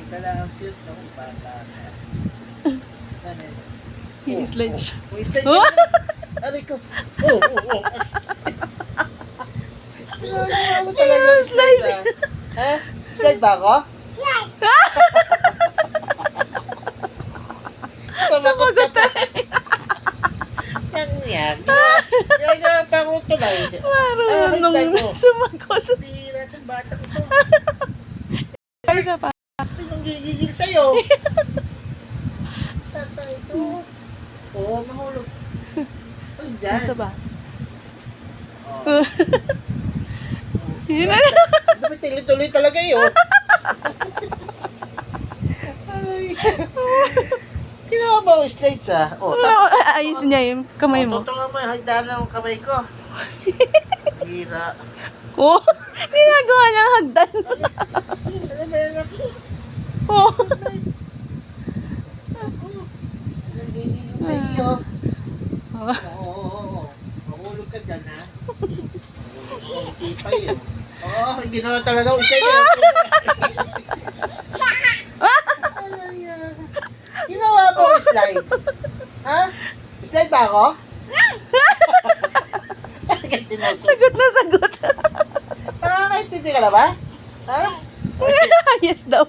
Kala ang cute na kung bata ka. Ano yun? I-slide siya. I-slide ka na. Aray ko. Oo. Ano talaga yung slide ah? Ha? Slide ba ako? Yes! Sumagot ka pa. Yan. Yan pang tulay. Marunong sumagot. Bihira itong bata ko. Isa pa. Anong gigigil sa'yo? Tatay ito. Oo, mahulog. Ay, dyan. Isa ba? Oh. Yun na. Tuloy talaga yun. Ano yun? Ginawa ba ang slides ah? Oh, Ayos niya yung kamay mo. Tutungan mo yung hagdan ng kamay ko. Hira. Oh, ginagawa niya ang hagdan. Ano ba yan ako? Oh. Nagiging sa iyo. Oo. Mahulog ka dyan ha. Hindi pa yun. Oo, ginawa talaga ako isa niya. Ano yan? Ginawa mo ang slide. Ha? Slide ba ako? Sagot na sagot. Nakakaintindi ka na ba? Ha? Yes daw.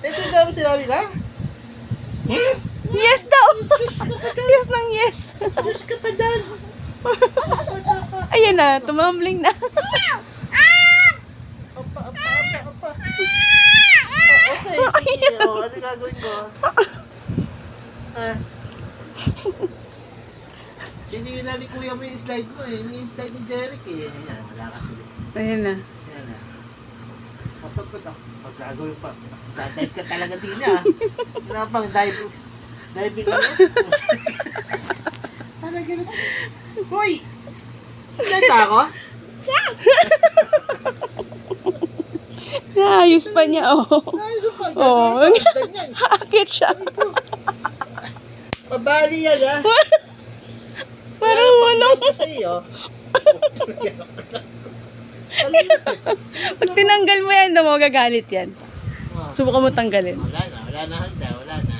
Naintindihan mo sinabi ka? Yes daw. Yes ng yes. Diyos ka pa dyan. Ayan na, tumambling na. Apa. Okay, sige. Ano gagawin ko? Ha? Sinila ni kuya mo yung slide mo eh. Ni-slide ni Jeric eh. Ayan, wala ka tuloy. Ayan na. Ayan na. Pasok ko ito. Pag gagawin pa. Dive ka talaga din ah. Ano pang dive? Diving ano? Talaga na. Hoy! Slide ba ako? Naayos pa niya, oh. Ayos yung pag Oh. ganyan. Haakit siya. Pabali yan ah. Parang manong. Pag sa iyo. Pag tinanggal mo yan, daw magagalit yan. Subukan mo tanggalin. Wala na handa, wala na.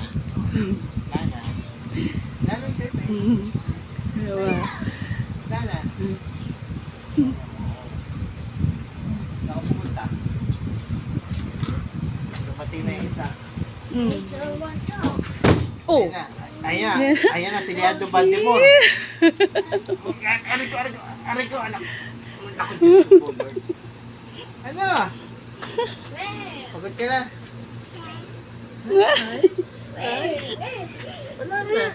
Pepe. Wala na. Ako pumunta. Dumating na yung isa. Oh. Ayan na, si Leandro Bandemor. Aray ko, anak. Ako, Diyos ko, Lord. Ano? Pagod ka na? Nice. Wala na.